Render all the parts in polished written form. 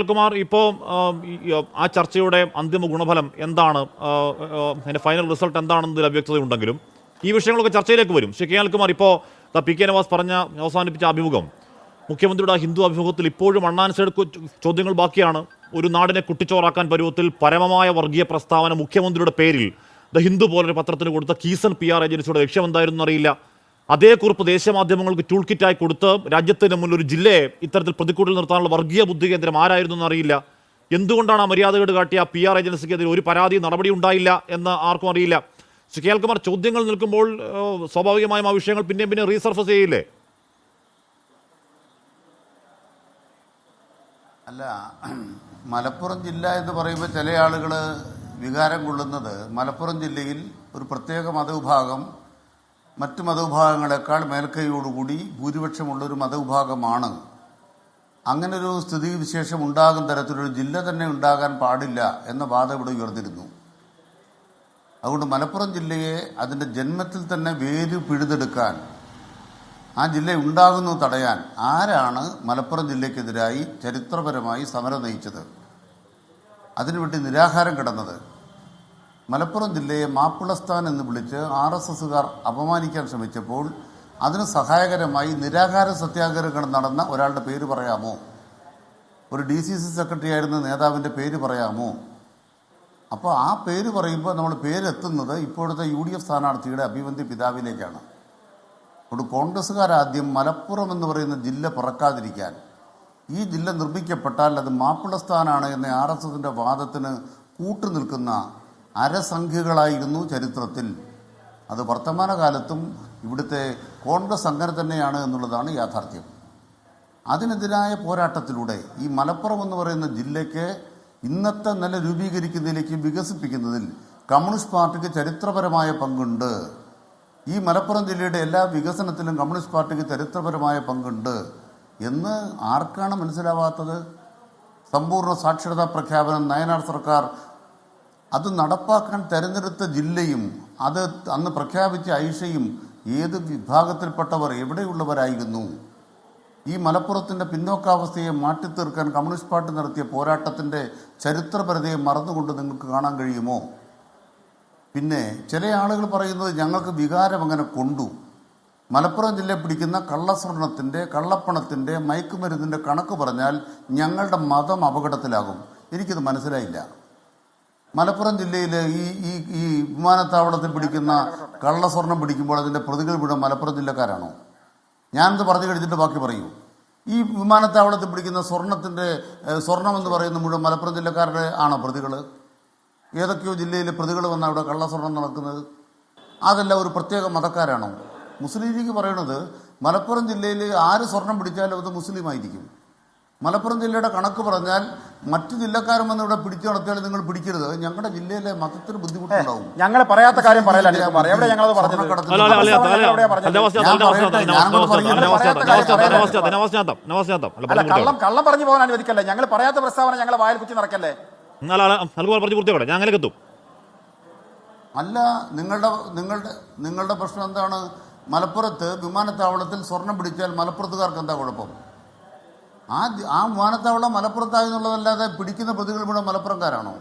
കുമാർ, ഇപ്പോൾ ആ ചർച്ചയുടെ അന്തിമ ഗുണഫലം എന്താണ്, അതിൻ്റെ ഫൈനൽ റിസൾട്ട് എന്താണെന്നതിൽ അവ്യക്തതയുണ്ടെങ്കിലും ഈ വിഷയങ്ങളൊക്കെ ചർച്ചയിലേക്ക് വരും. ശ്രീ കെ കുമാർ, ഇപ്പോൾ പി കെ നവാസ് അവസാനിപ്പിച്ച അഭിമുഖം, മുഖ്യമന്ത്രിയുടെ ഹിന്ദു അഭിമുഖത്തിൽ ഇപ്പോഴും അണ്ണാൻസൈഡ് ചോദ്യങ്ങൾ ബാക്കിയാണ്. ഒരു നാടിനെ കുട്ടിച്ചോറാക്കാൻ പരുവത്തിൽ പരമമായ വർഗീയ പ്രസ്താവന മുഖ്യമന്ത്രിയുടെ പേരിൽ ദ ഹിന്ദു പോലൊരു പത്രത്തിന് കൊടുത്ത കീസൺ PR ഏജൻസിയുടെ ലക്ഷ്യം എന്തായിരുന്നു അറിയില്ല. അതേ കുറിപ്പ് ദേശീയ മാധ്യമങ്ങൾക്ക് ടൂൾ കിറ്റായി കൊടുത്ത് രാജ്യത്തിന് മുന്നിൽ ഒരു ജില്ലയെ ഇത്തരത്തിൽ പ്രതിക്കൂട്ടിൽ നിർത്താനുള്ള വർഗീയ ബുദ്ധി കേന്ദ്രം ആരായിരുന്നു എന്നറിയില്ല. എന്തുകൊണ്ടാണ് ആ മര്യാദകേട് കാട്ടിയ PR ഏജൻസിക്കെതിരെ ഒരു പരാതി നടപടി ഉണ്ടായില്ല എന്ന് ആർക്കും അറിയില്ല. ശ്രീ കെ കുമാർ, ചോദ്യങ്ങൾ നിൽക്കുമ്പോൾ സ്വാഭാവികമായും ആ വിഷയങ്ങൾ പിന്നെ റീസർഫസ് ചെയ്യില്ലേ? അല്ല, മലപ്പുറം ജില്ല എന്ന് പറയുമ്പോൾ ചില ആളുകൾ വികാരം കൊള്ളുന്നത് മലപ്പുറം ജില്ലയിൽ ഒരു പ്രത്യേക മതവിഭാഗം മറ്റ് മതവിഭാഗങ്ങളെക്കാൾ മേൽക്കൈയോടുകൂടി ഭൂരിപക്ഷമുള്ളൊരു മതവിഭാഗമാണ്. അങ്ങനൊരു സ്ഥിതിവിശേഷം ഉണ്ടാകുന്ന തരത്തിലൊരു ജില്ല തന്നെ ഉണ്ടാകാൻ പാടില്ല എന്ന വാദം ഇവിടെ ഉയർന്നിരുന്നു. അതുകൊണ്ട് മലപ്പുറം ജില്ലയെ അതിൻ്റെ ജന്മത്തിൽ തന്നെ വേര് പിഴുതെടുക്കാൻ, ആ ജില്ല ഉണ്ടാകുന്നത് തടയാൻ ആരാണ് മലപ്പുറം ജില്ലയ്ക്കെതിരായി ചരിത്രപരമായി സമരം നയിച്ചത്, അതിനുവേണ്ടി നിരാഹാരം കിടന്നത്? മലപ്പുറം ജില്ലയെ മാപ്പിളസ്ഥാൻ എന്ന് വിളിച്ച് RSSകാർ അപമാനിക്കാൻ ശ്രമിച്ചപ്പോൾ അതിന് സഹായകരമായി നിരാഹാര സത്യാഗ്രഹങ്ങൾ നടന്ന ഒരാളുടെ പേര് പറയാമോ? ഒരു DCC സെക്രട്ടറി ആയിരുന്ന നേതാവിൻ്റെ പേര് പറയാമോ? അപ്പോൾ ആ പേര് പറയുമ്പോൾ നമ്മൾ പേരെത്തുന്നത് ഇപ്പോഴത്തെ UDF സ്ഥാനാർത്ഥിയുടെ അഭിമന്യ പിതാവിലേക്കാണ്. അതുകൊണ്ട് കോൺഗ്രസ്സുകാരാദ്യം മലപ്പുറം എന്ന് പറയുന്ന ജില്ല പറക്കാതിരിക്കാൻ, ഈ ജില്ല നിർമ്മിക്കപ്പെട്ടാൽ അത് മാപ്പിളസ്ഥാനാണ് എന്ന RSSൻ്റെ വാദത്തിന് കൂട്ടുനിൽക്കുന്ന അരസംഖ്യകളായിരുന്നു ചരിത്രത്തിൽ. അത് വർത്തമാനകാലത്തും ഇവിടുത്തെ കോൺഗ്രസ് അങ്ങനെ തന്നെയാണ് എന്നുള്ളതാണ് യാഥാർത്ഥ്യം. അതിനെതിരായ പോരാട്ടത്തിലൂടെ ഈ മലപ്പുറം എന്ന് പറയുന്ന ജില്ലയ്ക്ക് ഇന്നത്തെ നില രൂപീകരിക്കുന്നതിലേക്ക് വികസിപ്പിക്കുന്നതിൽ കമ്മ്യൂണിസ്റ്റ് പാർട്ടിക്ക് ചരിത്രപരമായ പങ്കുണ്ട്. ഈ മലപ്പുറം ജില്ലയുടെ എല്ലാ വികസനത്തിലും കമ്മ്യൂണിസ്റ്റ് പാർട്ടിക്ക് ചരിത്രപരമായ പങ്കുണ്ട് എന്ന് ആർക്കാണ് മനസ്സിലാവാത്തത്? സമ്പൂർണ്ണ സാക്ഷരതാ പ്രഖ്യാപനം നയനാർ സർക്കാർ അത് നടപ്പാക്കാൻ തെരഞ്ഞെടുത്ത ജില്ലയും അത് അന്ന് പ്രഖ്യാപിച്ച ഐഷയും ഏത് വിഭാഗത്തിൽപ്പെട്ടവർ എവിടെയുള്ളവരായിരുന്നു? ഈ മലപ്പുറത്തിൻ്റെ പിന്നോക്കാവസ്ഥയെ മാറ്റിത്തീർക്കാൻ കമ്മ്യൂണിസ്റ്റ് പാർട്ടി നടത്തിയ പോരാട്ടത്തിൻ്റെ ചരിത്രപരതയെ മറന്നുകൊണ്ട് നിങ്ങൾക്ക് കാണാൻ കഴിയുമോ? പിന്നെ ചില ആളുകൾ പറയുന്നത് ഞങ്ങൾക്ക് വികാരം അങ്ങനെ കൊണ്ടു. മലപ്പുറം ജില്ല പിടിക്കുന്ന കള്ളസ്വർണത്തിൻ്റെ, കള്ളപ്പണത്തിൻ്റെ, മയക്കുമരുന്നിൻ്റെ കണക്ക് പറഞ്ഞാൽ ഞങ്ങളുടെ മതം അപകടത്തിലാകും. എനിക്കത് മനസ്സിലായില്ല. മലപ്പുറം ജില്ലയിൽ ഈ വിമാനത്താവളത്തിൽ പിടിക്കുന്ന കള്ളസ്വർണം പിടിക്കുമ്പോൾ അതിൻ്റെ പ്രതികൾ മുഴുവൻ മലപ്പുറം ജില്ലക്കാരാണോ? ഞാനത് പറഞ്ഞു കഴിഞ്ഞിട്ട് ബാക്കി പറയൂ. ഈ വിമാനത്താവളത്തിൽ പിടിക്കുന്ന സ്വർണം എന്ന് പറയുന്ന മുഴുവൻ മലപ്പുറം ജില്ലക്കാരുടെ ആണോ പ്രതികൾ? ഏതൊക്കെയോ ജില്ലയിലെ പ്രതികൾ വന്ന അവിടെ കള്ളസ്വർണം നടക്കുന്നത് അതെല്ലാം ഒരു പ്രത്യേക മതക്കാരാണോ? മുസ്ലിം ലീഗ് പറയണത് മലപ്പുറം ജില്ലയിൽ ആര് സ്വർണം പിടിച്ചാലും അത് മുസ്ലിം ആയിരിക്കും. മലപ്പുറം ജില്ലയുടെ കണക്ക് പറഞ്ഞാൽ മറ്റു ജില്ലക്കാരും വന്ന് ഇവിടെ പിടിച്ചു നടത്തിയാൽ നിങ്ങൾ പിടിക്കരുത്, ഞങ്ങളുടെ ജില്ലയിലെ മതത്തിന് ബുദ്ധിമുട്ടുണ്ടാവും. ഞങ്ങൾ പറയാത്ത കാര്യം പറയല്ല. കള്ളം പറഞ്ഞു പോകാൻ അനുവദിക്കല്ലേ? ഞങ്ങൾ പറയാത്ത പ്രസ്താവന ഞങ്ങളെ വായിൽ കുത്തി നടക്കല്ലേ? അല്ല, നിങ്ങളുടെ പ്രശ്നം എന്താണ്? മലപ്പുറത്ത് വിമാനത്താവളത്തിൽ സ്വർണം പിടിച്ചാൽ മലപ്പുറത്തുകാർക്ക് എന്താ കുഴപ്പം? ആ വിമാനത്താവളം മലപ്പുറത്തായെന്നുള്ളതല്ലാതെ പിടിക്കുന്ന പ്രതികൾ മുഴുവൻ മലപ്പുറംകാരാണോ?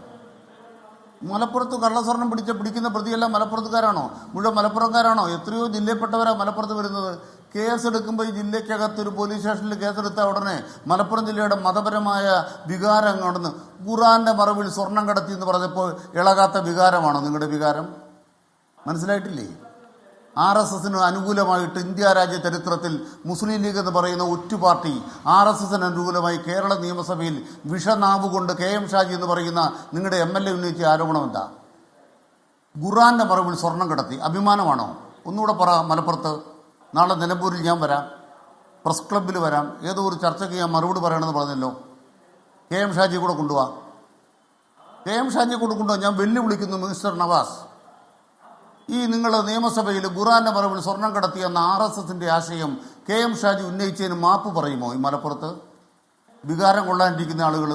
മലപ്പുറത്ത് കള്ളസ്വർണം പിടിക്കുന്ന പ്രതിയെല്ലാം മലപ്പുറത്തുകാരാണോ? മുഴുവൻ മലപ്പുറംകാരാണോ? എത്രയോ ജില്ലയിൽപ്പെട്ടവരാണ് മലപ്പുറത്ത് വരുന്നത്. കേസെടുക്കുമ്പോൾ ഈ ജില്ലയ്ക്കകത്തൊരു പോലീസ് സ്റ്റേഷനിൽ കേസെടുത്ത ഉടനെ മലപ്പുറം ജില്ലയുടെ മതപരമായ വികാരം കൊണ്ടെന്ന് ഖുർആന്റെ മറവിൽ സ്വർണം കടത്തി എന്ന് പറഞ്ഞപ്പോൾ ഇളകാത്ത വികാരമാണോ നിങ്ങളുടെ വികാരം? മനസ്സിലായിട്ടില്ലേ? RSSന് അനുകൂലമായിട്ട് ഇന്ത്യ രാജ്യ ചരിത്രത്തിൽ മുസ്ലിം ലീഗ് എന്ന് പറയുന്ന ഒറ്റ പാർട്ടി RSSന് അനുകൂലമായി കേരള നിയമസഭയിൽ വിഷനാവ് കൊണ്ട് KM ഷാജി എന്ന് പറയുന്ന നിങ്ങളുടെ MLA ഉന്നയിച്ച ആരോപണം എന്താ? ഖുർആന്റെ മറവിൽ സ്വർണം കടത്തി. അഭിമാനമാണോ? ഒന്നുകൂടെ പറ. മലപ്പുറത്ത് നാളെ നിലമ്പൂരിൽ ഞാൻ വരാം, പ്രസ് ക്ലബ്ബിൽ വരാം, ഏതോ ഒരു ചർച്ചയ്ക്ക് ഞാൻ മറുപടി പറയണമെന്ന് പറഞ്ഞല്ലോ. KM ഷാജി കൂടെ കൊണ്ടുപോവാ. KM ഷാജി കൂടെ കൊണ്ടുപോകാൻ ഞാൻ വെല്ലുവിളിക്കുന്നു മിസ്റ്റർ നവാസ്. ഈ നിങ്ങളുടെ നിയമസഭയിൽ ഖുർആന്റെ മറവിൽ സ്വർണം കടത്തിയെന്ന RSSന്റെ ആശയം KM ഷാജി ഉന്നയിച്ചതിന് മാപ്പ് പറയുമോ? ഈ മലപ്പുറത്ത് വികാരം കൊള്ളാനിരിക്കുന്ന ആളുകൾ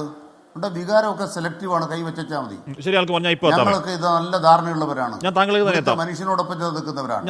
ഉണ്ട്. വികാരമൊക്കെ സെലക്റ്റീവാണ്, കൈവച്ചാൽ മതി. ഞങ്ങളൊക്കെ ഇത് നല്ല ധാരണയുള്ളവരാണ്, മനുഷ്യനോടൊപ്പം നിൽക്കുന്നവരാണ്.